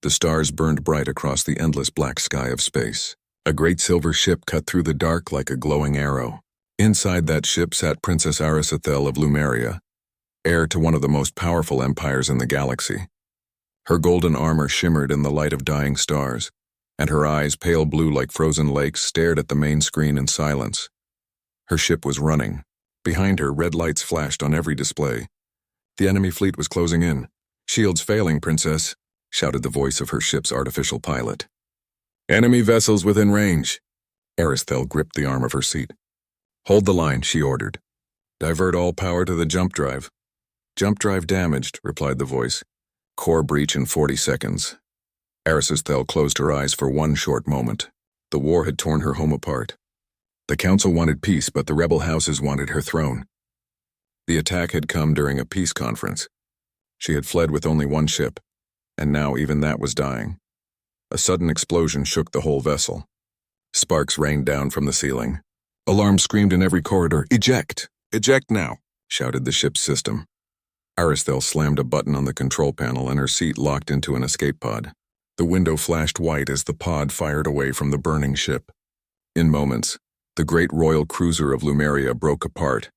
The stars burned bright across the endless black sky of space. A great silver ship cut through the dark like a glowing arrow. Inside that ship sat Princess Arisethel of Lumeria, heir to one of the most powerful empires in the galaxy. Her golden armor shimmered in the light of dying stars, and her eyes, pale blue like frozen lakes, stared at the main screen in silence. Her ship was running. Behind her, red lights flashed on every display. The enemy fleet was closing in. "Shields failing, Princess," shouted the voice of her ship's artificial pilot. "Enemy vessels within range." Arisethel gripped the arm of her seat. "Hold the line," she ordered. "Divert all power to the jump drive." "Jump drive damaged," replied the voice. "Core breach in 40 seconds." Arisethel closed her eyes for one short moment. The war had torn her home apart. The council wanted peace, but the rebel houses wanted her throne. The attack had come during a peace conference. She had fled with only one ship, and now even that was dying. A sudden explosion shook the whole vessel. Sparks rained down from the ceiling. Alarms screamed in every corridor. "Eject! Eject now!" shouted the ship's system. Arisethel slammed a button on the control panel and her seat locked into an escape pod. The window flashed white as the pod fired away from the burning ship. In moments, the great royal cruiser of Lumeria broke apart,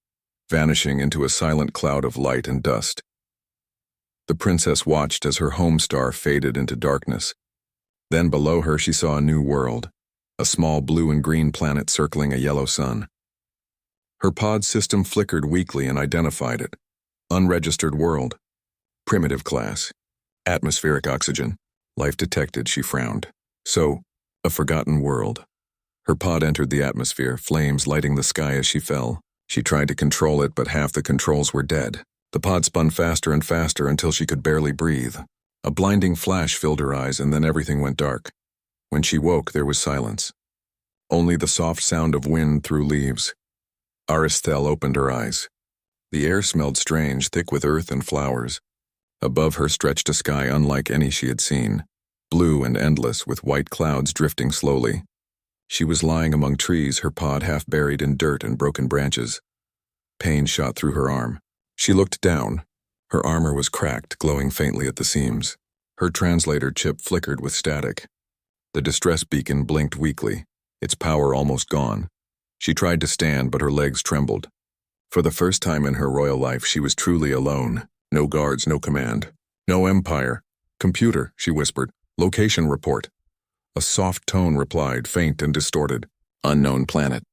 vanishing into a silent cloud of light and dust. The princess watched as her home star faded into darkness. Then below her she saw a new world, a small blue and green planet circling a yellow sun. Her pod system flickered weakly and identified it. Unregistered world. Primitive class. Atmospheric oxygen. Life detected, she frowned. So, a forgotten world. Her pod entered the atmosphere, flames lighting the sky as she fell. She tried to control it, but half the controls were dead. The pod spun faster and faster until she could barely breathe. A blinding flash filled her eyes, and then everything went dark. When she woke, there was silence. Only the soft sound of wind through leaves. Arisethel opened her eyes. The air smelled strange, thick with earth and flowers. Above her stretched a sky unlike any she had seen, blue and endless, with white clouds drifting slowly. She was lying among trees, her pod half buried in dirt and broken branches. Pain shot through her arm. She looked down. Her armor was cracked, glowing faintly at the seams. Her translator chip flickered with static. The distress beacon blinked weakly, its power almost gone. She tried to stand, but her legs trembled. For the first time in her royal life, she was truly alone. No guards, no command. No empire. "Computer," she whispered. "Location report." A soft tone replied, faint and distorted. "Unknown planet.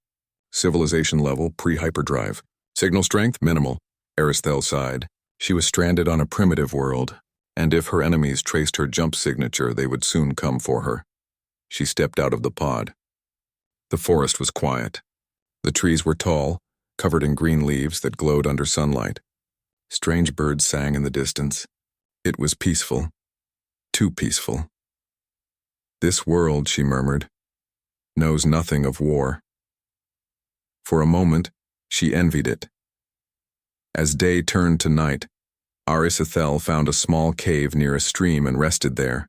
Civilization level, pre-hyperdrive. Signal strength, minimal." Arisethel sighed. She was stranded on a primitive world, and if her enemies traced her jump signature, they would soon come for her. She stepped out of the pod. The forest was quiet. The trees were tall, covered in green leaves that glowed under sunlight. Strange birds sang in the distance. It was peaceful. Too peaceful. "This world," she murmured, "knows nothing of war." For a moment, she envied it. As day turned to night, Arisethel found a small cave near a stream and rested there.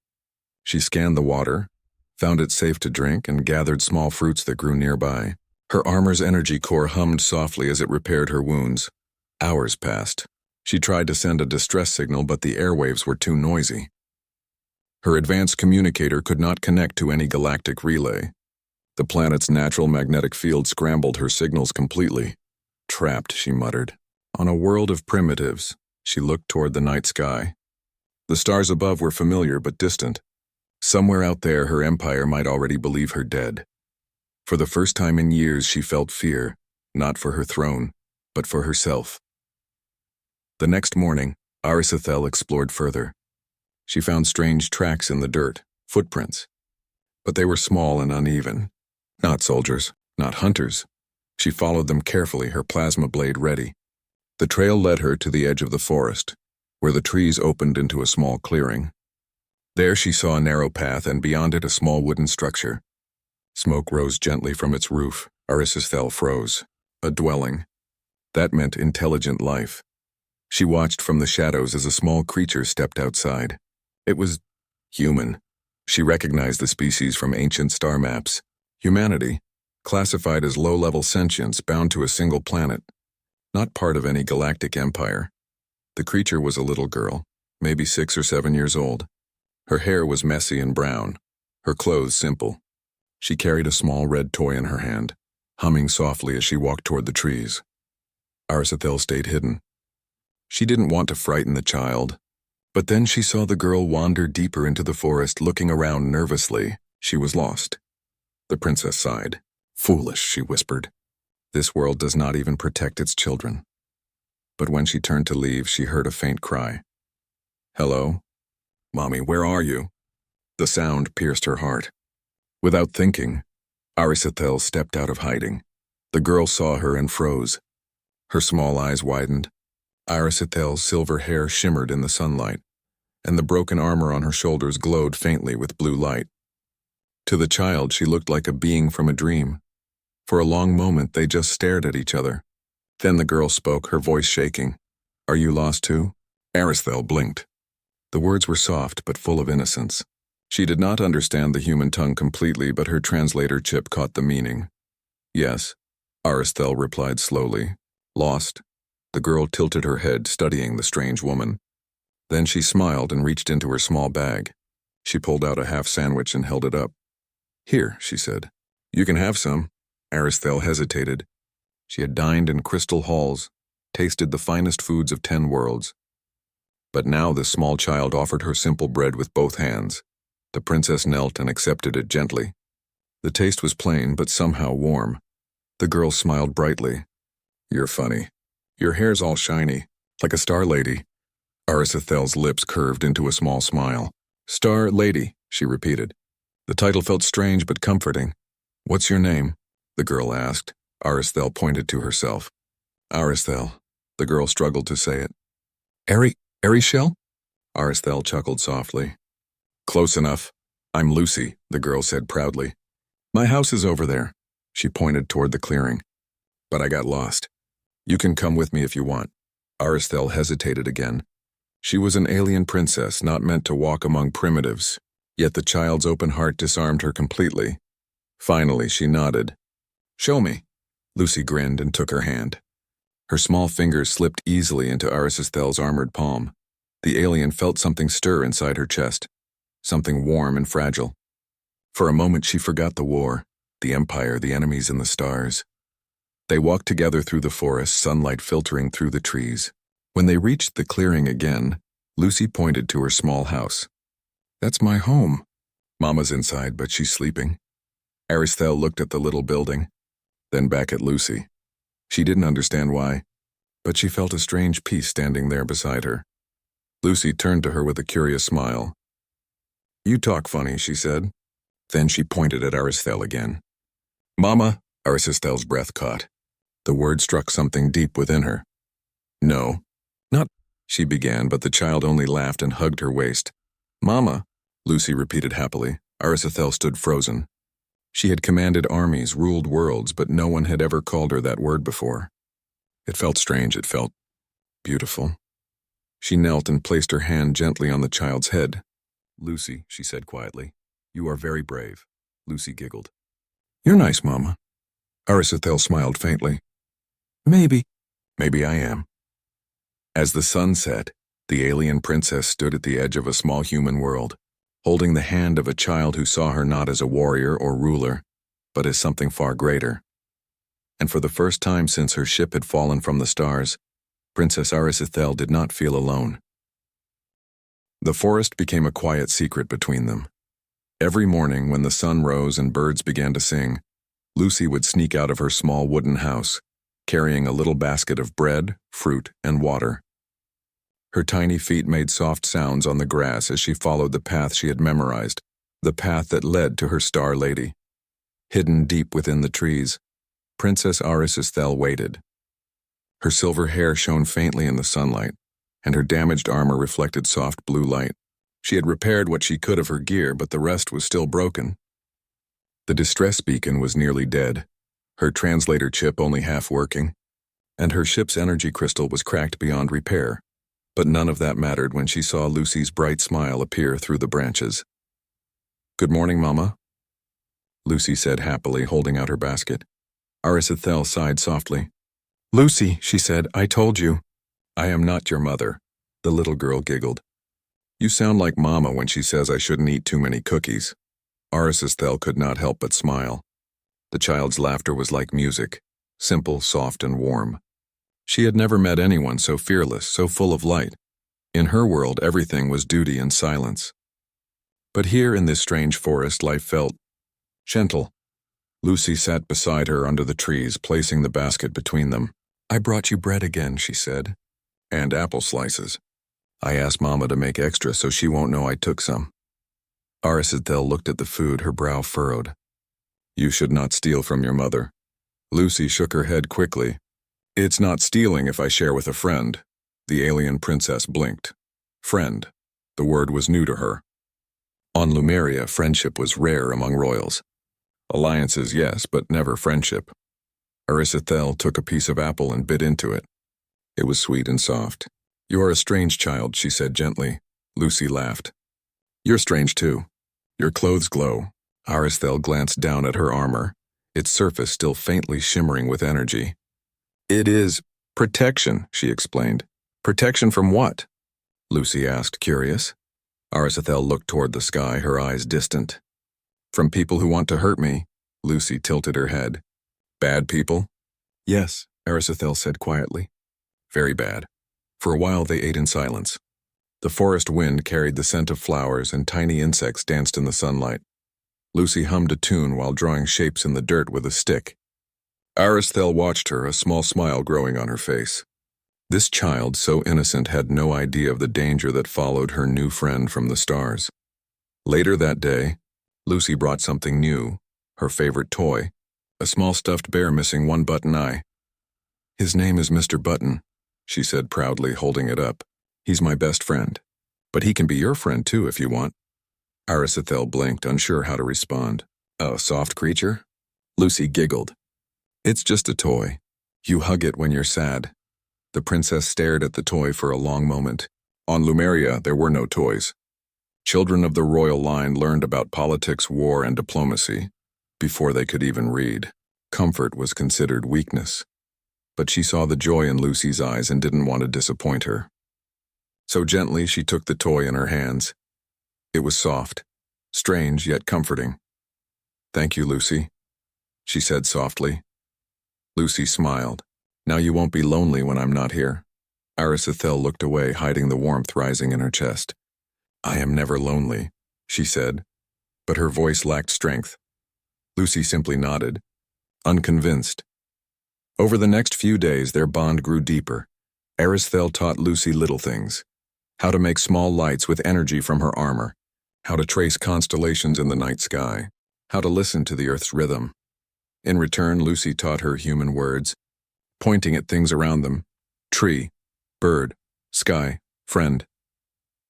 She scanned the water, found it safe to drink, and gathered small fruits that grew nearby. Her armor's energy core hummed softly as it repaired her wounds. Hours passed. She tried to send a distress signal, but the airwaves were too noisy. Her advanced communicator could not connect to any galactic relay. The planet's natural magnetic field scrambled her signals completely. "Trapped," she muttered. On a world of primitives, she looked toward the night sky. The stars above were familiar but distant. Somewhere out there, her empire might already believe her dead. For the first time in years, she felt fear, not for her throne, but for herself. The next morning, Arisethel explored further. She found strange tracks in the dirt, footprints. But they were small and uneven. Not soldiers, not hunters. She followed them carefully, her plasma blade ready. The trail led her to the edge of the forest, where the trees opened into a small clearing. There she saw a narrow path, and beyond it a small wooden structure. Smoke rose gently from its roof. Arisethel froze. A dwelling. That meant intelligent life. She watched from the shadows as a small creature stepped outside. It was human. She recognized the species from ancient star maps. Humanity, classified as low-level sentience bound to a single planet. Not part of any galactic empire. The creature was a little girl, maybe 6 or 7 years old. Her hair was messy and brown, her clothes simple. She carried a small red toy in her hand, humming softly as she walked toward the trees. Arisethel stayed hidden. She didn't want to frighten the child, but then she saw the girl wander deeper into the forest, looking around nervously. She was lost. The princess sighed. "Foolish," she whispered. "This world does not even protect its children." But when she turned to leave, she heard a faint cry. "Hello? Mommy, where are you?" The sound pierced her heart. Without thinking, Arisethel stepped out of hiding. The girl saw her and froze. Her small eyes widened. Arisethel's silver hair shimmered in the sunlight, and the broken armor on her shoulders glowed faintly with blue light. To the child, she looked like a being from a dream. For a long moment, they just stared at each other. Then the girl spoke, her voice shaking. "Are you lost too?" Arisethel blinked. The words were soft but full of innocence. She did not understand the human tongue completely, but her translator chip caught the meaning. "Yes," Arisethel replied slowly. "Lost?" The girl tilted her head, studying the strange woman. Then she smiled and reached into her small bag. She pulled out a half sandwich and held it up. "Here," she said. "You can have some." Arisethel hesitated. She had dined in crystal halls, tasted the finest foods of 10 worlds. But now this small child offered her simple bread with both hands. The princess knelt and accepted it gently. The taste was plain, but somehow warm. The girl smiled brightly. "You're funny. Your hair's all shiny, like a star lady." Arisethel's lips curved into a small smile. "Star lady," she repeated. The title felt strange but comforting. "What's your name?" the girl asked. Arisethel pointed to herself. "Arisethel." The girl struggled to say it. Arishel? Arisethel chuckled softly. "Close enough. I'm Lucy," the girl said proudly. "My house is over there." She pointed toward the clearing. "But I got lost. You can come with me if you want." Arisethel hesitated again. She was an alien princess, not meant to walk among primitives, yet the child's open heart disarmed her completely. Finally, she nodded. "Show me." Lucy grinned and took her hand. Her small fingers slipped easily into Arisethel's armored palm. The alien felt something stir inside her chest, something warm and fragile. For a moment she forgot the war, the empire, the enemies and the stars. They walked together through the forest, sunlight filtering through the trees. When they reached the clearing again, Lucy pointed to her small house. "That's my home. Mama's inside, but she's sleeping." Arisethel looked at the little building, then back at Lucy. She didn't understand why, but she felt a strange peace standing there beside her. Lucy turned to her with a curious smile. "You talk funny," she said. Then she pointed at Arisethel again. "Mama," Arisethel's breath caught. The word struck something deep within her. "No, not," she began, but the child only laughed and hugged her waist. "Mama," Lucy repeated happily. Arisethel stood frozen. She had commanded armies, ruled worlds, but no one had ever called her that word before. It felt strange, it felt beautiful. She knelt and placed her hand gently on the child's head. "Lucy," she said quietly, "you are very brave." Lucy giggled. "You're nice, Mama." Arisethel smiled faintly. Maybe I am." As the sun set, the alien princess stood at the edge of a small human world, holding the hand of a child who saw her not as a warrior or ruler, but as something far greater. And for the first time since her ship had fallen from the stars, Princess Arisethel did not feel alone. The forest became a quiet secret between them. Every morning when the sun rose and birds began to sing, Lucy would sneak out of her small wooden house, carrying a little basket of bread, fruit, and water. Her tiny feet made soft sounds on the grass as she followed the path she had memorized, the path that led to her Star Lady. Hidden deep within the trees, Princess Arisethel waited. Her silver hair shone faintly in the sunlight, and her damaged armor reflected soft blue light. She had repaired what she could of her gear, but the rest was still broken. The distress beacon was nearly dead, her translator chip only half working, and her ship's energy crystal was cracked beyond repair. But none of that mattered when she saw Lucy's bright smile appear through the branches. "Good morning, Mama," Lucy said happily, holding out her basket. Arisethel sighed softly. "Lucy," she said, "I told you." "I am not your mother," the little girl giggled. You sound like Mama when she says I shouldn't eat too many cookies. Aristhael could not help but smile. The child's laughter was like music, simple, soft, and warm. She had never met anyone so fearless, so full of light. In her world, everything was duty and silence. But here in this strange forest, life felt gentle. Lucy sat beside her under the trees, placing the basket between them. I brought you bread again, she said. And apple slices. I asked Mama to make extra so she won't know I took some. Aristhael looked at the food, her brow furrowed. You should not steal from your mother. Lucy shook her head quickly. It's not stealing if I share with a friend. The alien princess blinked. Friend. The word was new to her. On Lumeria, friendship was rare among royals. Alliances, yes, but never friendship. Aristhael took a piece of apple and bit into it. It was sweet and soft. You are a strange child, she said gently. Lucy laughed. You're strange too. Your clothes glow. Aristhael glanced down at her armor, its surface still faintly shimmering with energy. It is protection, she explained. Protection from what? Lucy asked, curious. Aristhael looked toward the sky, her eyes distant. From people who want to hurt me, Lucy tilted her head. Bad people? Yes, Aristhael said quietly. Very bad. For a while they ate in silence. The forest wind carried the scent of flowers and tiny insects danced in the sunlight. Lucy hummed a tune while drawing shapes in the dirt with a stick. Aristhael watched her, a small smile growing on her face. This child, so innocent, had no idea of the danger that followed her new friend from the stars. Later that day, Lucy brought something new, her favorite toy, a small stuffed bear missing one button eye. His name is Mr. Button, she said proudly, holding it up. He's my best friend. But he can be your friend too if you want. Aristhael blinked, unsure how to respond. A soft creature? Lucy giggled. It's just a toy. You hug it when you're sad. The princess stared at the toy for a long moment. On Lumeria, there were no toys. Children of the royal line learned about politics, war, and diplomacy before they could even read. Comfort was considered weakness. But she saw the joy in Lucy's eyes and didn't want to disappoint her. So gently, she took the toy in her hands. It was soft, strange yet comforting. Thank you, Lucy, she said softly. Lucy smiled. Now you won't be lonely when I'm not here. Aristhael looked away, hiding the warmth rising in her chest. I am never lonely, she said, but her voice lacked strength. Lucy simply nodded, unconvinced. Over the next few days, their bond grew deeper. Aristhael taught Lucy little things. How to make small lights with energy from her armor. How to trace constellations in the night sky. How to listen to the Earth's rhythm. In return, Lucy taught her human words, pointing at things around them. Tree, bird, sky, friend.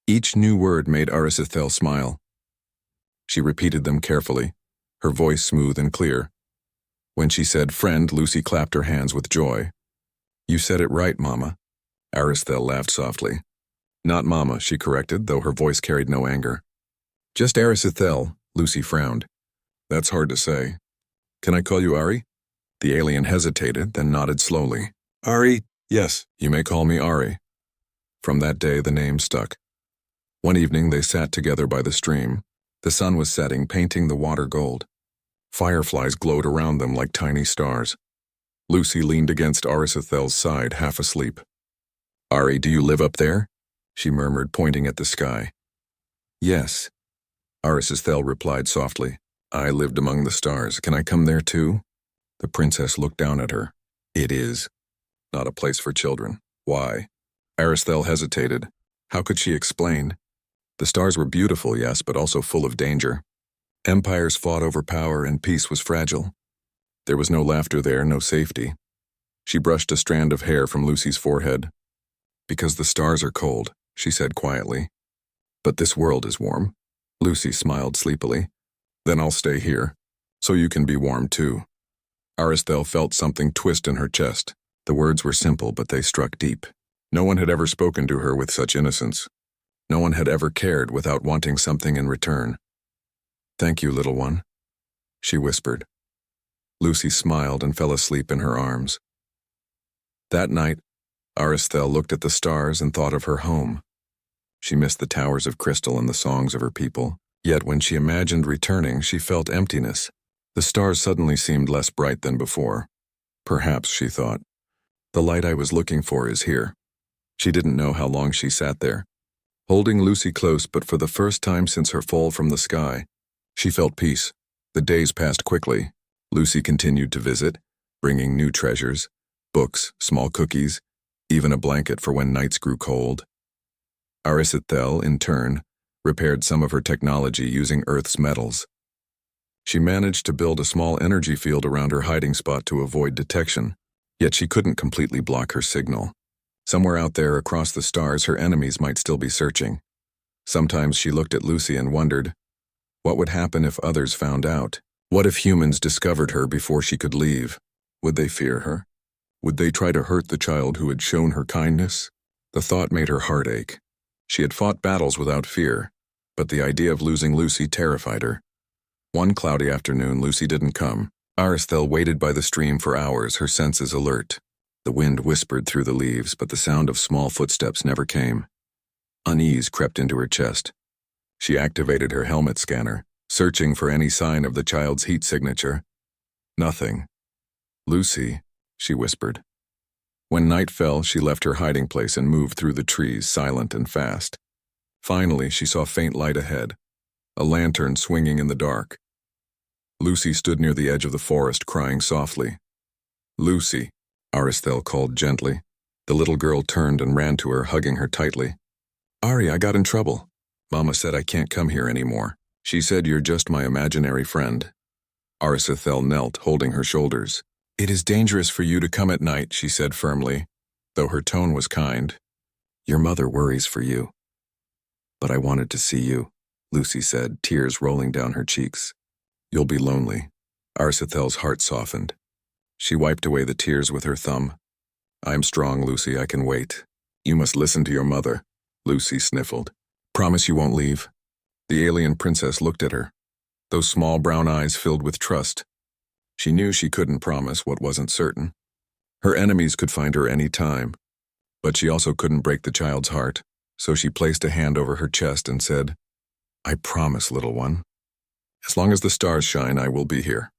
Each new word made Aristhael smile. She repeated them carefully, her voice smooth and clear. When she said friend, Lucy clapped her hands with joy. You said it right, Mama. Aristhael laughed softly. Not Mama, she corrected, though her voice carried no anger. Just Aristhael, Lucy frowned. That's hard to say. Can I call you Ari? The alien hesitated, then nodded slowly. Ari, yes, you may call me Ari. From that day, the name stuck. One evening, they sat together by the stream. The sun was setting, painting the water gold. Fireflies glowed around them like tiny stars. Lucy leaned against Aristhael's side, half asleep. Ari, do you live up there? She murmured, pointing at the sky. Yes. Aristhael replied softly. I lived among the stars. Can I come there too? The princess looked down at her. It is. Not a place for children. Why? Aristhael hesitated. How could she explain? The stars were beautiful, yes, but also full of danger. Empires fought over power and peace was fragile. There was no laughter there, no safety. She brushed a strand of hair from Lucy's forehead. Because the stars are cold, she said quietly. But this world is warm. Lucy smiled sleepily. Then I'll stay here, so you can be warm too. Aristhael felt something twist in her chest. The words were simple, but they struck deep. No one had ever spoken to her with such innocence. No one had ever cared without wanting something in return. Thank you, little one, she whispered. Lucy smiled and fell asleep in her arms. That night, Aristhael looked at the stars and thought of her home. She missed the towers of crystal and the songs of her people. Yet when she imagined returning, she felt emptiness. The stars suddenly seemed less bright than before. Perhaps, she thought, the light I was looking for is here. She didn't know how long she sat there, holding Lucy close, but for the first time since her fall from the sky, she felt peace. The days passed quickly. Lucy continued to visit, bringing new treasures, books, small cookies, even a blanket for when nights grew cold. Arisethel, in turn, repaired some of her technology using Earth's metals. She managed to build a small energy field around her hiding spot to avoid detection, yet she couldn't completely block her signal. Somewhere out there across the stars, her enemies might still be searching. Sometimes she looked at Lucy and wondered, what would happen if others found out? What if humans discovered her before she could leave? Would they fear her? Would they try to hurt the child who had shown her kindness? The thought made her heart ache. She had fought battles without fear, but the idea of losing Lucy terrified her. One cloudy afternoon, Lucy didn't come. Arisethel waited by the stream for hours, her senses alert. The wind whispered through the leaves, but the sound of small footsteps never came. Unease crept into her chest. She activated her helmet scanner, searching for any sign of the child's heat signature. Nothing. Lucy, she whispered. When night fell, she left her hiding place and moved through the trees, silent and fast. Finally, she saw faint light ahead, a lantern swinging in the dark. Lucy stood near the edge of the forest, crying softly. Lucy, Arisethel called gently. The little girl turned and ran to her, hugging her tightly. Ari, I got in trouble. Mama said I can't come here anymore. She said you're just my imaginary friend. Arisethel knelt, holding her shoulders. It is dangerous for you to come at night, she said firmly, though her tone was kind. Your mother worries for you. But I wanted to see you, Lucy said, tears rolling down her cheeks. You'll be lonely. Arisethel's heart softened. She wiped away the tears with her thumb. I'm strong, Lucy, I can wait. You must listen to your mother, Lucy sniffled. Promise you won't leave. The alien princess looked at her, those small brown eyes filled with trust. She knew she couldn't promise what wasn't certain. Her enemies could find her any time, but she also couldn't break the child's heart, so she placed a hand over her chest and said, I promise, little one. As long as the stars shine, I will be here.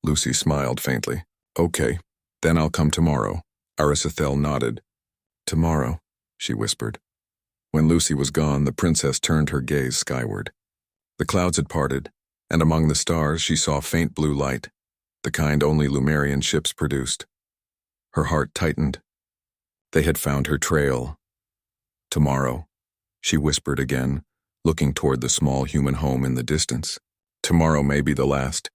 Lucy smiled faintly. Okay, then I'll come tomorrow. Arisethel nodded. Tomorrow, she whispered. When Lucy was gone, the princess turned her gaze skyward. The clouds had parted, and among the stars she saw faint blue light, the kind only Lumerian ships produced. Her heart tightened. They had found her trail. Tomorrow, she whispered again, looking toward the small human home in the distance. Tomorrow may be the last.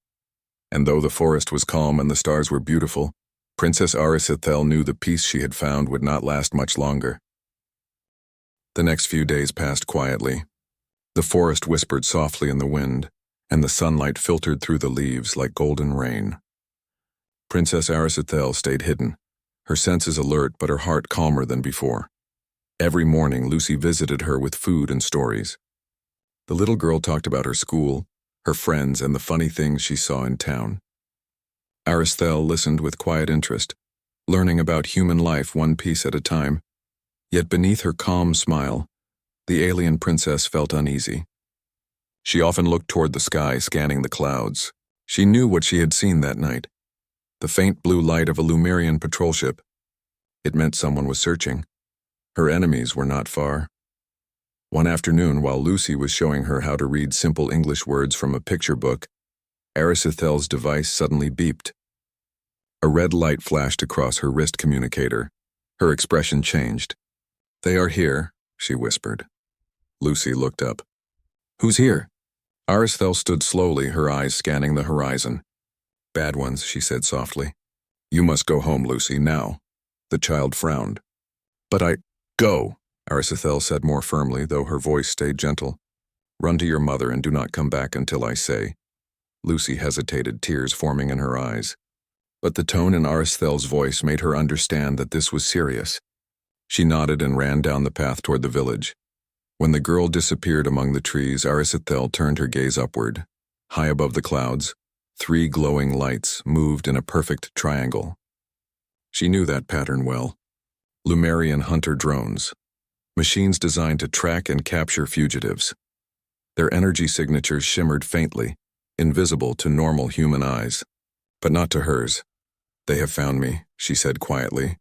And though the forest was calm and the stars were beautiful, Princess Arisethel knew the peace she had found would not last much longer. The next few days passed quietly. The forest whispered softly in the wind, and the sunlight filtered through the leaves like golden rain. Princess Arisethel stayed hidden, her senses alert but her heart calmer than before. Every morning, Lucy visited her with food and stories. The little girl talked about her school, her friends, and the funny things she saw in town. Arisethel listened with quiet interest, learning about human life one piece at a time. Yet beneath her calm smile, the alien princess felt uneasy. She often looked toward the sky, scanning the clouds. She knew what she had seen that night. The faint blue light of a Lumerian patrol ship. It meant someone was searching. Her enemies were not far. One afternoon, while Lucy was showing her how to read simple English words from a picture book, Arisethel's device suddenly beeped. A red light flashed across her wrist communicator. Her expression changed. They are here, she whispered. Lucy looked up. Who's here? Arisethel stood slowly, her eyes scanning the horizon. Bad ones, she said softly. You must go home, Lucy, now. The child frowned. But Go, Arisethel said more firmly, though her voice stayed gentle. Run to your mother and do not come back until I say. Lucy hesitated, tears forming in her eyes. But the tone in Aristel's voice made her understand that this was serious. She nodded and ran down the path toward the village. When the girl disappeared among the trees, Arisethel turned her gaze upward. High above the clouds, 3 glowing lights moved in a perfect triangle. She knew that pattern well. Lumerian hunter drones. machines designed to track and capture fugitives. Their energy signatures shimmered faintly, invisible to normal human eyes, but not to hers. "They have found me," she said quietly.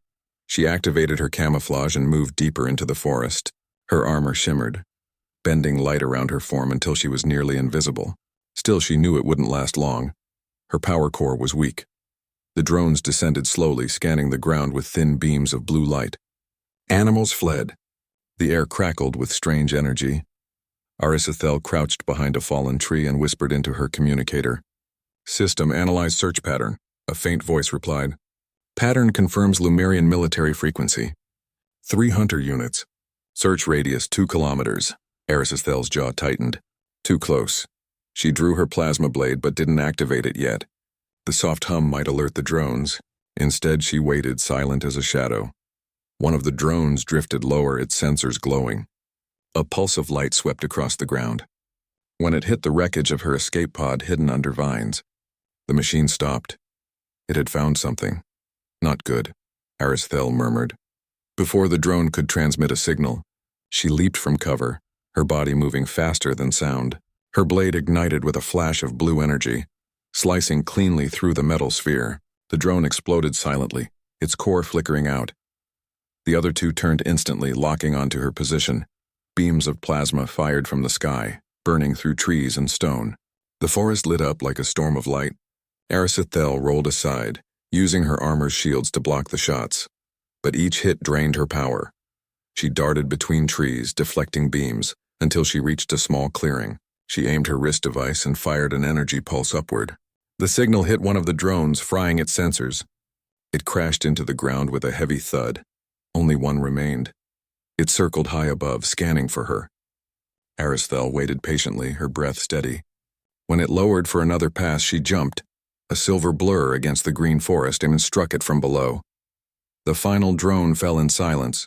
She activated her camouflage and moved deeper into the forest. Her armor shimmered, bending light around her form until she was nearly invisible. Still, she knew it wouldn't last long. Her power core was weak. The drones descended slowly, scanning the ground with thin beams of blue light. Animals fled. The air crackled with strange energy. Arisethel crouched behind a fallen tree and whispered into her communicator. "System, analyze search pattern," a faint voice replied. "Pattern confirms Lumerian military frequency. 3 hunter units. Search radius 2 kilometers. Arisothel's jaw tightened. Too close. She drew her plasma blade but didn't activate it yet. The soft hum might alert the drones. Instead, she waited, silent as a shadow. One of the drones drifted lower, its sensors glowing. A pulse of light swept across the ground. When it hit the wreckage of her escape pod hidden under vines, the machine stopped. It had found something. "Not good," Aristhel murmured. Before the drone could transmit a signal, she leaped from cover, her body moving faster than sound. Her blade ignited with a flash of blue energy, slicing cleanly through the metal sphere. The drone exploded silently, its core flickering out. The other two turned instantly, locking onto her position. Beams of plasma fired from the sky, burning through trees and stone. The forest lit up like a storm of light. Arisethel rolled aside, using her armor's shields to block the shots. But each hit drained her power. She darted between trees, deflecting beams, until she reached a small clearing. She aimed her wrist device and fired an energy pulse upward. The signal hit one of the drones, frying its sensors. It crashed into the ground with a heavy thud. Only one remained. It circled high above, scanning for her. Aristhel waited patiently, her breath steady. When it lowered for another pass, she jumped, a silver blur against the green forest, and struck it from below. The final drone fell in silence,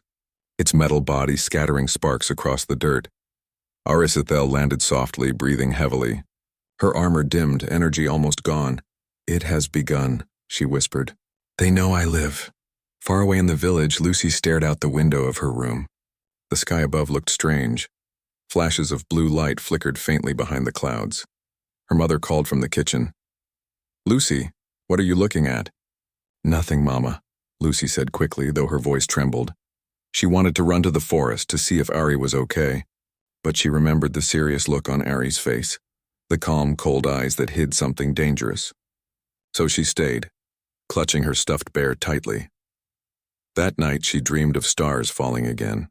its metal body scattering sparks across the dirt. Arisethel landed softly, breathing heavily. Her armor dimmed, energy almost gone. "It has begun," she whispered. "They know I live." Far away in the village, Lucy stared out the window of her room. The sky above looked strange. Flashes of blue light flickered faintly behind the clouds. Her mother called from the kitchen. "Lucy, what are you looking at?" "Nothing, Mama," Lucy said quickly, though her voice trembled. She wanted to run to the forest to see if Ari was okay, but she remembered the serious look on Ari's face, the calm, cold eyes that hid something dangerous. So she stayed, clutching her stuffed bear tightly. That night she dreamed of stars falling again.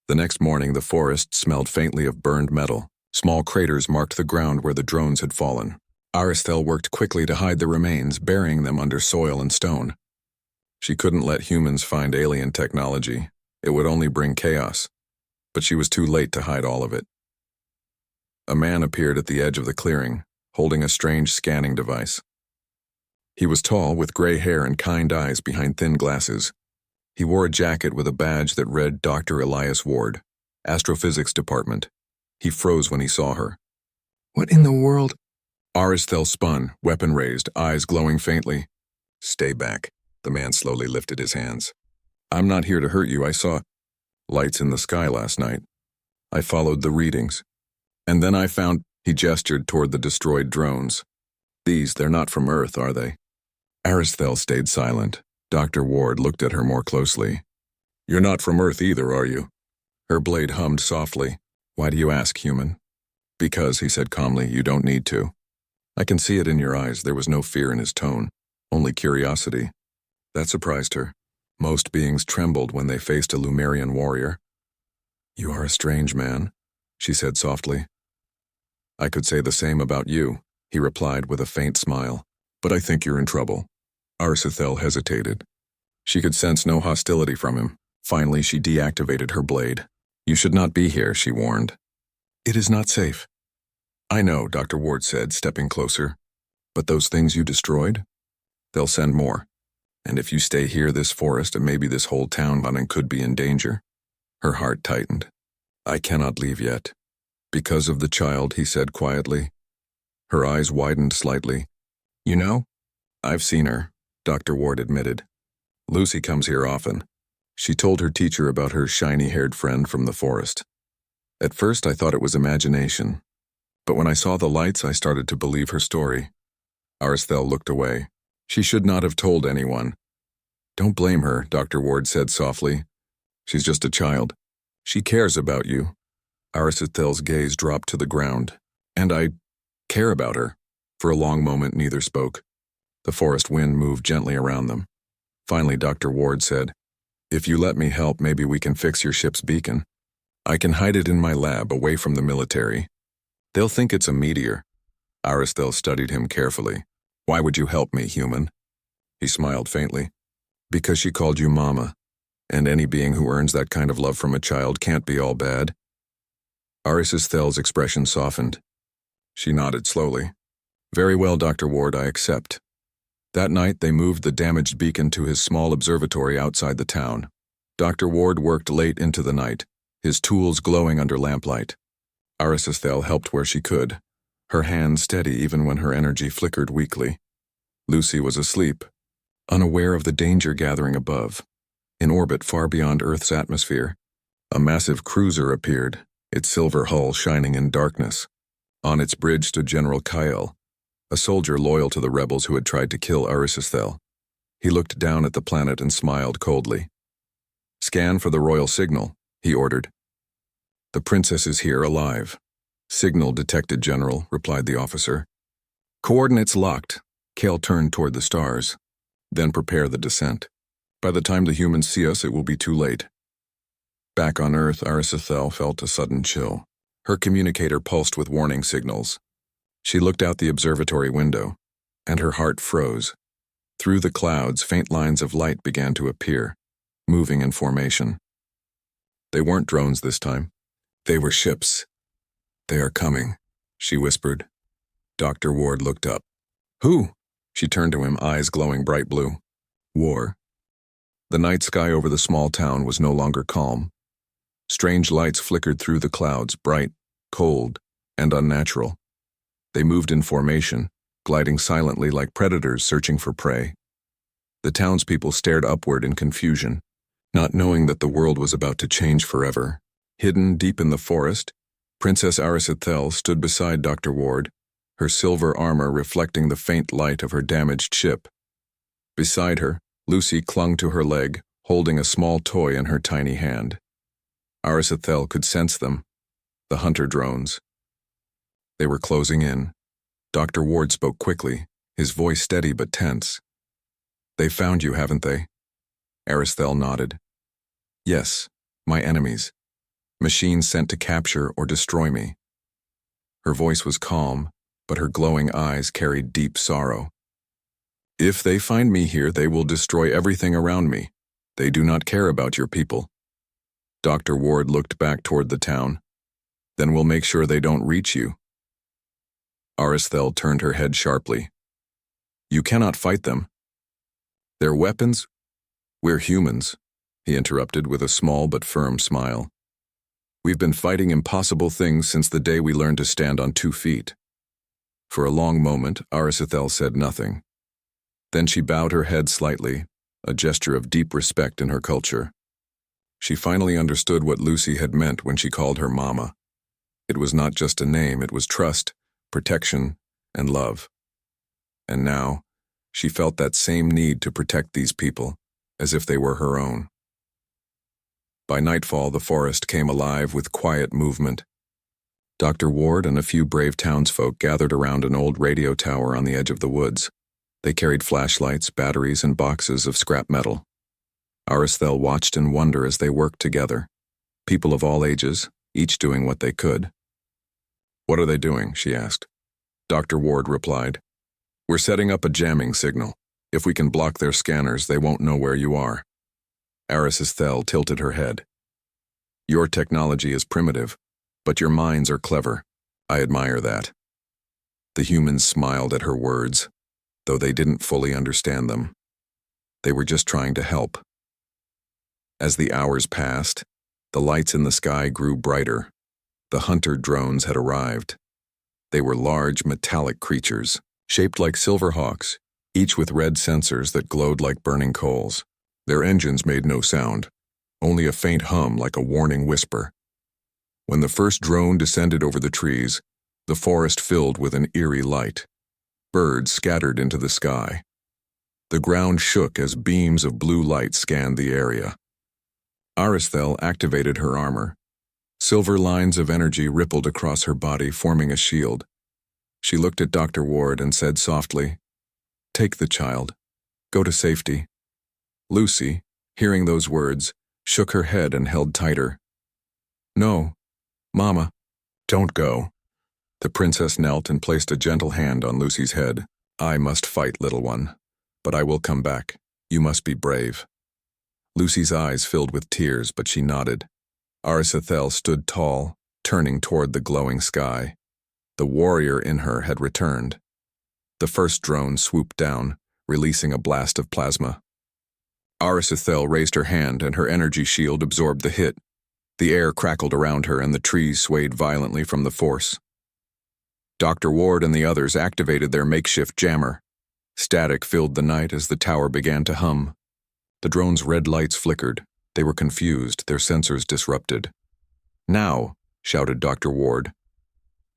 The next morning the forest smelled faintly of burned metal. Small craters marked the ground where the drones had fallen. Aristhel worked quickly to hide the remains, burying them under soil and stone. She couldn't let humans find alien technology. It would only bring chaos. But she was too late to hide all of it. A man appeared at the edge of the clearing, holding a strange scanning device. He was tall, with gray hair and kind eyes behind thin glasses. He wore a jacket with a badge that read Dr. Elias Ward, Astrophysics Department. He froze when he saw her. "What in the world?" Aristhel spun, weapon raised, eyes glowing faintly. "Stay back." The man slowly lifted his hands. "I'm not here to hurt you. I saw lights in the sky last night. I followed the readings. And then I found—" He gestured toward the destroyed drones. "They're not from Earth, are they?" Aristhel stayed silent. Dr. Ward looked at her more closely. "You're not from Earth either, are you?" Her blade hummed softly. "Why do you ask, human?" "Because," he said calmly, "you don't need to." I can see it in your eyes. There was no fear in his tone, only curiosity. That surprised her. Most beings trembled when they faced a Lumerian warrior. "You are a strange man," she said softly. "I could say the same about you," he replied with a faint smile. "But I think you're in trouble." Arisethel hesitated. She could sense no hostility from him. Finally, she deactivated her blade. "You should not be here," she warned. "It is not safe." "I know," Dr. Ward said, stepping closer. "But those things you destroyed? They'll send more. And if you stay here, this forest and maybe this whole town could be in danger." Her heart tightened. "I cannot leave yet." "Because of the child," he said quietly. Her eyes widened slightly. "You know, I've seen her," Dr. Ward admitted. "Lucy comes here often. She told her teacher about her shiny-haired friend from the forest. At first, I thought it was imagination, but when I saw the lights, I started to believe her story. Aristhel looked away. She should not have told anyone. Don't blame her, Dr. Ward said softly. She's just a child. She cares about you. Aristel's gaze dropped to the ground. And I care about her. For a long moment, neither spoke. The forest wind moved gently around them. Finally, Dr. Ward said, "If you let me help, maybe we can fix your ship's beacon. I can hide it in my lab, away from the military. They'll think it's a meteor." Aristel studied him carefully. "Why would you help me, human?" He smiled faintly. "Because she called you Mama, and any being who earns that kind of love from a child can't be all bad." Aristel's expression softened. She nodded slowly. "Very well, Dr. Ward, I accept." That night, they moved the damaged beacon to his small observatory outside the town. Dr. Ward worked late into the night, his tools glowing under lamplight. Aristel helped where she could, her hands steady even when her energy flickered weakly. Lucy was asleep, unaware of the danger gathering above. In orbit far beyond Earth's atmosphere, a massive cruiser appeared, its silver hull shining in darkness. On its bridge stood General Kyle, a soldier loyal to the rebels who had tried to kill Aristel. He looked down at the planet and smiled coldly. "Scan for the royal signal," he ordered. "The princess is here, alive." "Signal detected, General," replied the officer. "Coordinates locked." Kale turned toward the stars. "Then prepare the descent. By the time the humans see us, it will be too late." Back on Earth, Aristel felt a sudden chill. Her communicator pulsed with warning signals. She looked out the observatory window, and her heart froze. Through the clouds, faint lines of light began to appear, moving in formation. They weren't drones this time. They were ships. "They are coming," she whispered. Dr. Ward looked up. "Who?" She turned to him, eyes glowing bright blue. "War." The night sky over the small town was no longer calm. Strange lights flickered through the clouds, bright, cold, and unnatural. They moved in formation, gliding silently like predators searching for prey. The townspeople stared upward in confusion, not knowing that the world was about to change forever. Hidden deep in the forest, Princess Aristel stood beside Dr. Ward, her silver armor reflecting the faint light of her damaged ship. Beside her, Lucy clung to her leg, holding a small toy in her tiny hand. Aristel could sense them, the hunter drones. They were closing in. Dr. Ward spoke quickly, his voice steady but tense. "They found you, haven't they?" Aristel nodded. "Yes, my enemies. Machines sent to capture or destroy me." Her voice was calm, but her glowing eyes carried deep sorrow. "If they find me here, they will destroy everything around me. They do not care about your people." Dr. Ward looked back toward the town. "Then we'll make sure they don't reach you." Aristel turned her head sharply. "You cannot fight them." "Their weapons? We're humans," he interrupted with a small but firm smile. "We've been fighting impossible things since the day we learned to stand on 2 feet." For a long moment, Aristel said nothing. Then she bowed her head slightly, a gesture of deep respect in her culture. She finally understood what Lucy had meant when she called her Mama. It was not just a name, it was trust, protection, and love. And now, she felt that same need to protect these people, as if they were her own. By nightfall, the forest came alive with quiet movement. Dr. Ward and a few brave townsfolk gathered around an old radio tower on the edge of the woods. They carried flashlights, batteries, and boxes of scrap metal. Aristel watched in wonder as they worked together. People of all ages, each doing what they could. "What are they doing?" she asked. Dr. Ward replied, "We're setting up a jamming signal. If we can block their scanners, they won't know where you are." Aristel tilted her head. "Your technology is primitive, but your minds are clever. I admire that." The humans smiled at her words, though they didn't fully understand them. They were just trying to help. As the hours passed, the lights in the sky grew brighter. The hunter drones had arrived. They were large, metallic creatures, shaped like silver hawks, each with red sensors that glowed like burning coals. Their engines made no sound, only a faint hum like a warning whisper. When the first drone descended over the trees, the forest filled with an eerie light. Birds scattered into the sky. The ground shook as beams of blue light scanned the area. Aristelle activated her armor. Silver lines of energy rippled across her body, forming a shield. She looked at Dr. Ward and said softly, "Take the child. Go to safety." Lucy, hearing those words, shook her head and held tighter. "No, Mama, don't go." The princess knelt and placed a gentle hand on Lucy's head. "I must fight, little one, but I will come back. You must be brave." Lucy's eyes filled with tears, but she nodded. Aristelle stood tall, turning toward the glowing sky. The warrior in her had returned. The first drone swooped down, releasing a blast of plasma. Aristelle raised her hand and her energy shield absorbed the hit. The air crackled around her and the trees swayed violently from the force. Dr. Ward and the others activated their makeshift jammer. Static filled the night as the tower began to hum. The drone's red lights flickered. They were confused, their sensors disrupted. "Now!" shouted Dr. Ward.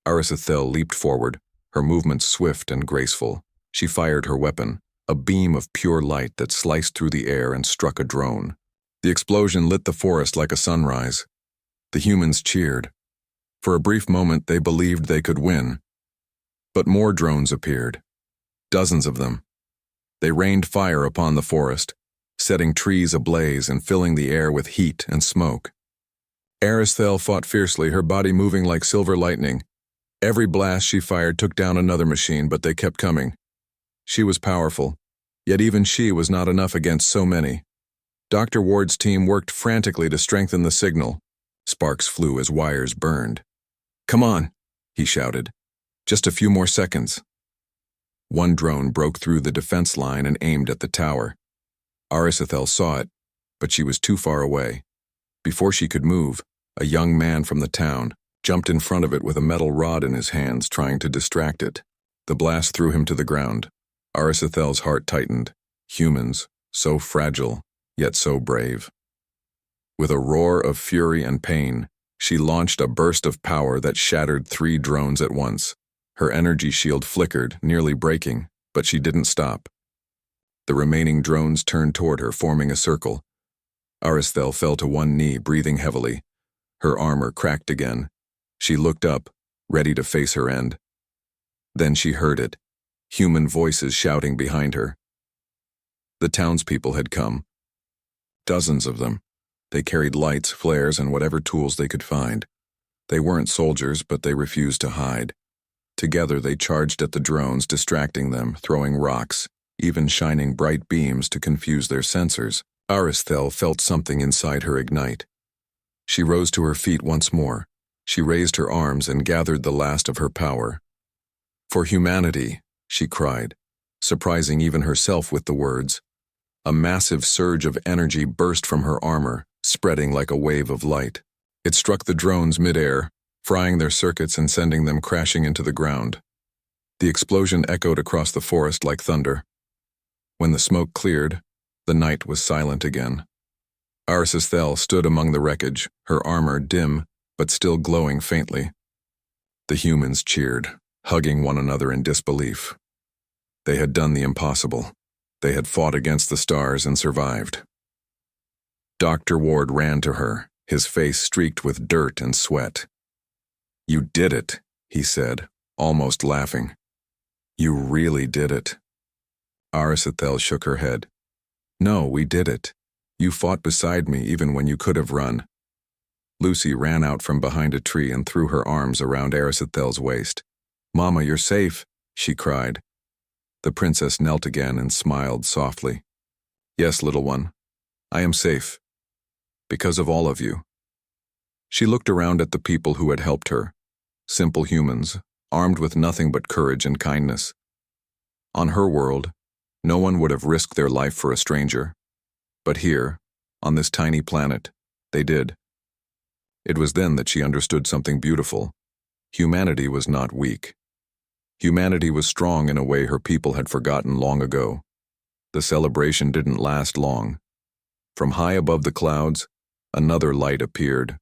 Aristelle leaped forward, her movements swift and graceful. She fired her weapon, a beam of pure light that sliced through the air and struck a drone. The explosion lit the forest like a sunrise. The humans cheered. For a brief moment, they believed they could win. But more drones appeared. Dozens of them. They rained fire upon the forest, setting trees ablaze and filling the air with heat and smoke. Aristelle fought fiercely, her body moving like silver lightning. Every blast she fired took down another machine, but they kept coming. She was powerful, yet even she was not enough against so many. Dr. Ward's team worked frantically to strengthen the signal. Sparks flew as wires burned. "Come on," he shouted. "Just a few more seconds." One drone broke through the defense line and aimed at the tower. Aristelle saw it, but she was too far away. Before she could move, a young man from the town jumped in front of it with a metal rod in his hands, trying to distract it. The blast threw him to the ground. Aristelle's heart tightened. Humans, so fragile, yet so brave. With a roar of fury and pain, she launched a burst of power that shattered 3 drones at once. Her energy shield flickered, nearly breaking, but she didn't stop. The remaining drones turned toward her, forming a circle. Aristelle fell to one knee, breathing heavily. Her armor cracked again. She looked up, ready to face her end. Then she heard it, human voices shouting behind her. The townspeople had come. Dozens of them. They carried lights, flares, and whatever tools they could find. They weren't soldiers, but they refused to hide. Together they charged at the drones, distracting them, throwing rocks, even shining bright beams to confuse their sensors. Aristelle felt something inside her ignite. She rose to her feet once more. She raised her arms and gathered the last of her power. "For humanity," she cried, surprising even herself with the words. A massive surge of energy burst from her armor, spreading like a wave of light. It struck the drones mid-air, frying their circuits and sending them crashing into the ground. The explosion echoed across the forest like thunder. When the smoke cleared, the night was silent again. Aristelle stood among the wreckage, her armor dim, but still glowing faintly. The humans cheered, hugging one another in disbelief. They had done the impossible. They had fought against the stars and survived. Dr. Ward ran to her, his face streaked with dirt and sweat. "You did it," he said, almost laughing. "You really did it." Aristelle shook her head. "No, we did it. You fought beside me even when you could have run." Lucy ran out from behind a tree and threw her arms around Aristelle's waist. "Mama, you're safe," she cried. The princess knelt again and smiled softly. "Yes, little one, I am safe. Because of all of you." She looked around at the people who had helped her, simple humans, armed with nothing but courage and kindness. On her world, no one would have risked their life for a stranger. But here, on this tiny planet, they did. It was then that she understood something beautiful. Humanity was not weak. Humanity was strong in a way her people had forgotten long ago. The celebration didn't last long. From high above the clouds, Another light appeared,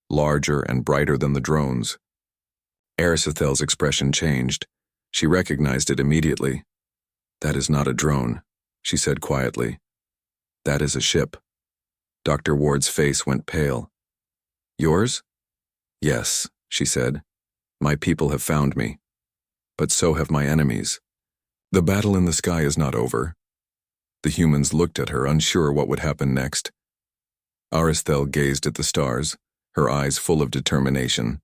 larger and brighter than the drones. Arisothel's expression changed. She recognized it immediately. "That is not a drone," she said quietly. "That is a ship." Dr. Ward's face went pale. "Yours?" "Yes," she said. "My people have found me. But so have my enemies. The battle in the sky is not over." The humans looked at her, unsure what would happen next. Aristhel gazed at the stars, her eyes full of determination.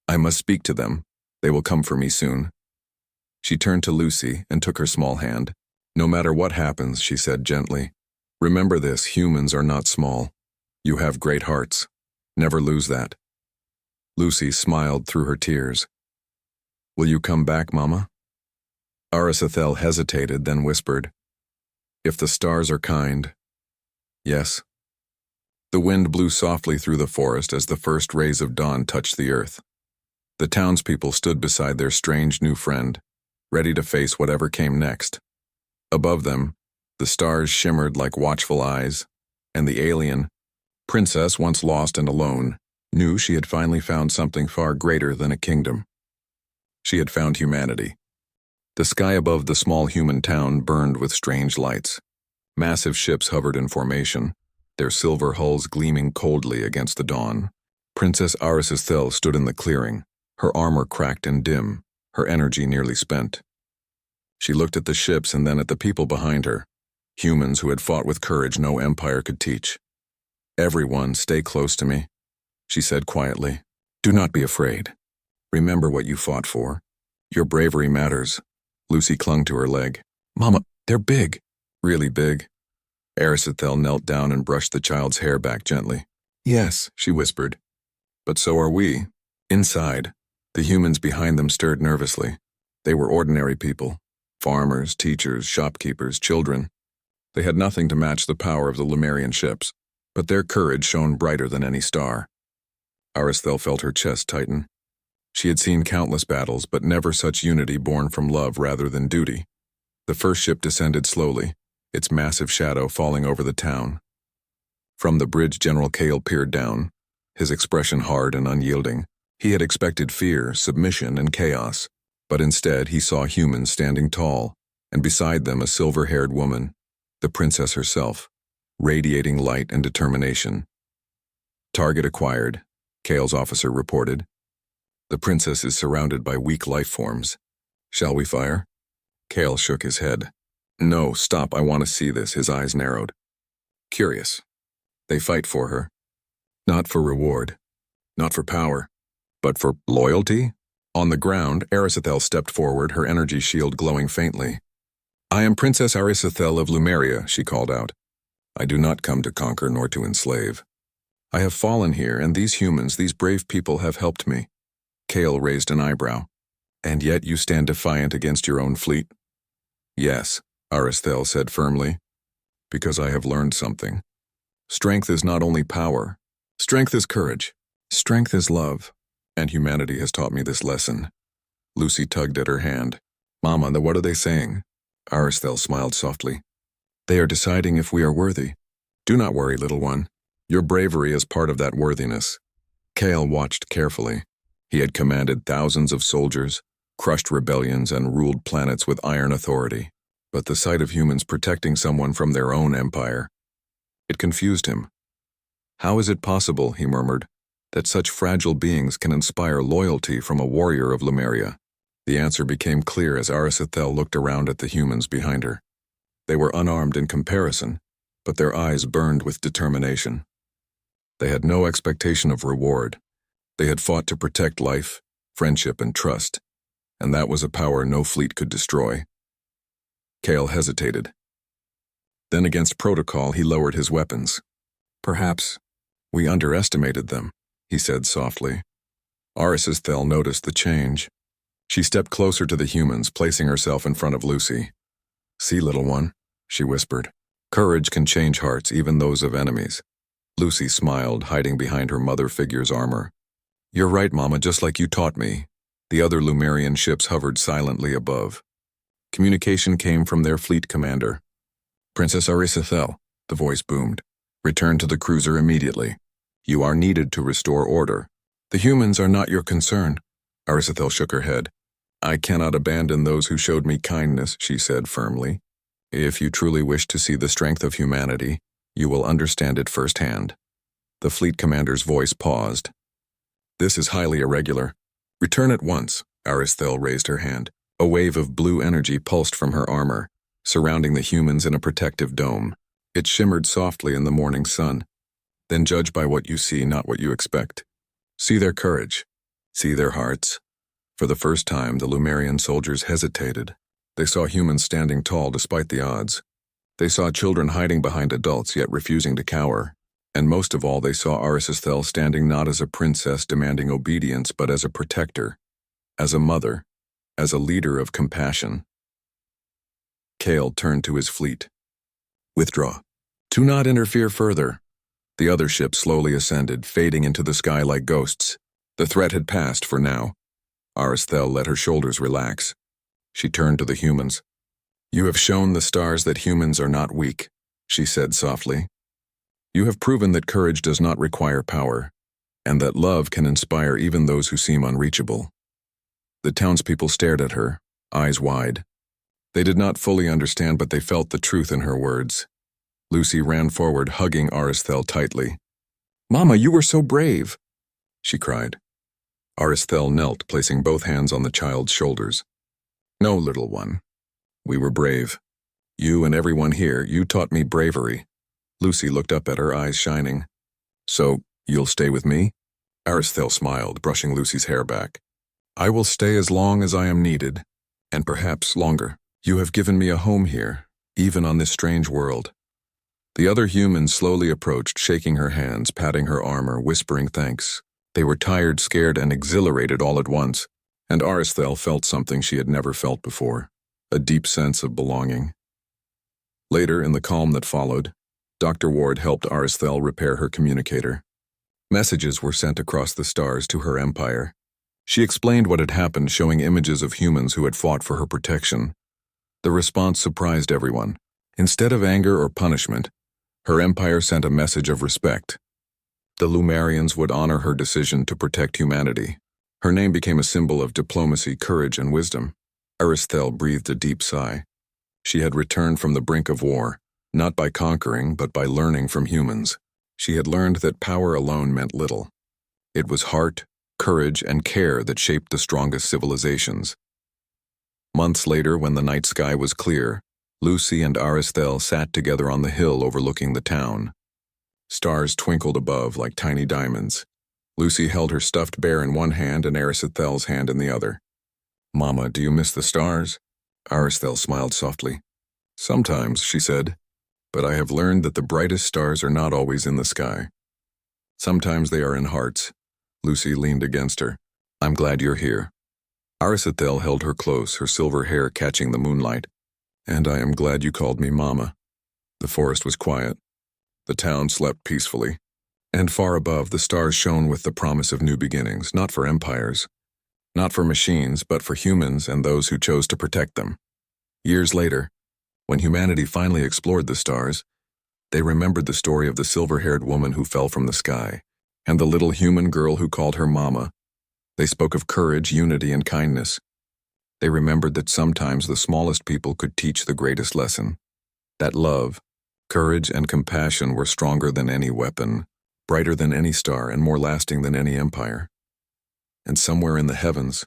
"I must speak to them. They will come for me soon." She turned to Lucy and took her small hand. "No matter what happens," she said gently, "remember this, humans are not small. You have great hearts. Never lose that." Lucy smiled through her tears. "Will you come back, Mama?" Aristhel hesitated, then whispered, "If the stars are kind." "Yes." The wind blew softly through the forest as the first rays of dawn touched the earth. The townspeople stood beside their strange new friend, ready to face whatever came next. Above them, the stars shimmered like watchful eyes, and the alien, princess once lost and alone, knew she had finally found something far greater than a kingdom. She had found humanity. The sky above the small human town burned with strange lights. Massive ships hovered in formation, their silver hulls gleaming coldly against the dawn. Princess Aristhel stood in the clearing, her armor cracked and dim, her energy nearly spent. She looked at the ships and then at the people behind her, humans who had fought with courage no empire could teach. "Everyone, stay close to me," she said quietly. "Do not be afraid. Remember what you fought for. Your bravery matters." Lucy clung to her leg. "Mama, they're big." "Really big?" Aristhel knelt down and brushed the child's hair back gently. "Yes," she whispered. "But so are we." Inside, the humans behind them stirred nervously. They were ordinary people. Farmers, teachers, shopkeepers, children. They had nothing to match the power of the Lumerian ships, but their courage shone brighter than any star. Aristhel felt her chest tighten. She had seen countless battles, but never such unity born from love rather than duty. The first ship descended slowly, its massive shadow falling over the town. From the bridge, General Kale peered down, his expression hard and unyielding. He had expected fear, submission, and chaos, but instead he saw humans standing tall, and beside them a silver-haired woman, the princess herself, radiating light and determination. "Target acquired," Kale's officer reported. "The princess is surrounded by weak life forms. Shall we fire?" Kale shook his head. "No, stop, I want to see this." His eyes narrowed. "Curious. They fight for her. Not for reward. Not for power. But for loyalty?" On the ground, Aristhel stepped forward, her energy shield glowing faintly. "I am Princess Aristhel of Lumeria," she called out. "I do not come to conquer nor to enslave. I have fallen here, and these humans, these brave people have helped me." Kale raised an eyebrow. "And yet you stand defiant against your own fleet?" "Yes," Aristhel said firmly, "because I have learned something. Strength is not only power. Strength is courage. Strength is love. And humanity has taught me this lesson." Lucy tugged at her hand. "Mama, what are they saying?" Aristhel smiled softly. "They are deciding if we are worthy. Do not worry, little one. Your bravery is part of that worthiness." Kale watched carefully. He had commanded thousands of soldiers, crushed rebellions, and ruled planets with iron authority. But the sight of humans protecting someone from their own empire, it confused him. "How is it possible," he murmured, "that such fragile beings can inspire loyalty from a warrior of Lumeria?" The answer became clear as Aristhel looked around at the humans behind her. They were unarmed in comparison, but their eyes burned with determination. They had no expectation of reward. They had fought to protect life, friendship, and trust, and that was a power no fleet could destroy. Kale hesitated. Then against protocol he lowered his weapons. "Perhaps we underestimated them," he said softly. Aristhel noticed the change. She stepped closer to the humans, placing herself in front of Lucy. "See, little one," she whispered. "Courage can change hearts, even those of enemies." Lucy smiled, hiding behind her mother figure's armor. "You're right, Mama, just like you taught me." The other Lumerian ships hovered silently above. Communication came from their fleet commander. "Princess Aristhel," the voice boomed. Return to the cruiser immediately. You are needed to restore order. The humans are not your concern. Arisethel shook her head. I cannot abandon those who showed me kindness, she said firmly. If you truly wish to see the strength of humanity, you will understand it firsthand. The fleet commander's voice paused. This is highly irregular. Return at once. Arisethel raised her hand. A wave of blue energy pulsed from her armor, surrounding the humans in a protective dome. It shimmered softly in the morning sun. Then judge by what you see, not what you expect. See their courage. See their hearts. For the first time, the Lumerian soldiers hesitated. They saw humans standing tall despite the odds. They saw children hiding behind adults yet refusing to cower. And most of all, they saw Arisethel standing not as a princess demanding obedience, but as a protector, as a mother, as a leader of compassion. Kale turned to his fleet. Withdraw. Do not interfere further. The other ships slowly ascended, fading into the sky like ghosts. The threat had passed for now. Arisethel let her shoulders relax. She turned to the humans. You have shown the stars that humans are not weak, she said softly. You have proven that courage does not require power, and that love can inspire even those who seem unreachable. The townspeople stared at her, eyes wide. They did not fully understand, but they felt the truth in her words. Lucy ran forward, hugging Arisethel tightly. Mama, you were so brave, she cried. Arisethel knelt, placing both hands on the child's shoulders. No, little one. We were brave. You and everyone here, you taught me bravery. Lucy looked up at her, eyes shining. So, you'll stay with me? Arisethel smiled, brushing Lucy's hair back. I will stay as long as I am needed, and perhaps longer. You have given me a home here, even on this strange world. The other humans slowly approached, shaking her hands, patting her armor, whispering thanks. They were tired, scared, and exhilarated all at once, and Arisethel felt something she had never felt before, a deep sense of belonging. Later, in the calm that followed, Dr. Ward helped Arisethel repair her communicator. Messages were sent across the stars to her empire. She explained what had happened, showing images of humans who had fought for her protection. The response surprised everyone. Instead of anger or punishment, her empire sent a message of respect. The Lumerians would honor her decision to protect humanity. Her name became a symbol of diplomacy, courage, and wisdom. Arisethel breathed a deep sigh. She had returned from the brink of war, not by conquering, but by learning from humans. She had learned that power alone meant little. It was heart, courage, and care that shaped the strongest civilizations. Months later, when the night sky was clear, Lucy and Arisethel sat together on the hill overlooking the town. Stars twinkled above like tiny diamonds. Lucy held her stuffed bear in one hand and Arisethel's hand in the other. Mama, do you miss the stars? Arisethel smiled softly. Sometimes, she said, but I have learned that the brightest stars are not always in the sky. Sometimes they are in hearts. Lucy leaned against her. I'm glad you're here. Arisethel held her close, her silver hair catching the moonlight. And I am glad you called me Mama. The forest was quiet. The town slept peacefully. And far above, the stars shone with the promise of new beginnings, not for empires, not for machines, but for humans and those who chose to protect them. Years later, when humanity finally explored the stars, they remembered the story of the silver-haired woman who fell from the sky, and the little human girl who called her Mama. They spoke of courage, unity, and kindness. They remembered that sometimes the smallest people could teach the greatest lesson, that love, courage, and compassion were stronger than any weapon, brighter than any star, and more lasting than any empire. And somewhere in the heavens,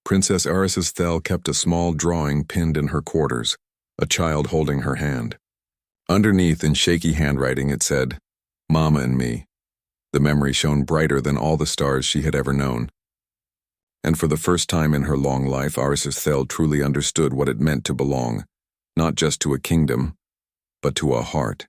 Princess Arisethel kept a small drawing pinned in her quarters, a child holding her hand. Underneath, in shaky handwriting, it said, Mama and me. The memory shone brighter than all the stars she had ever known. And for the first time in her long life, Arisethel truly understood what it meant to belong, not just to a kingdom, but to a heart.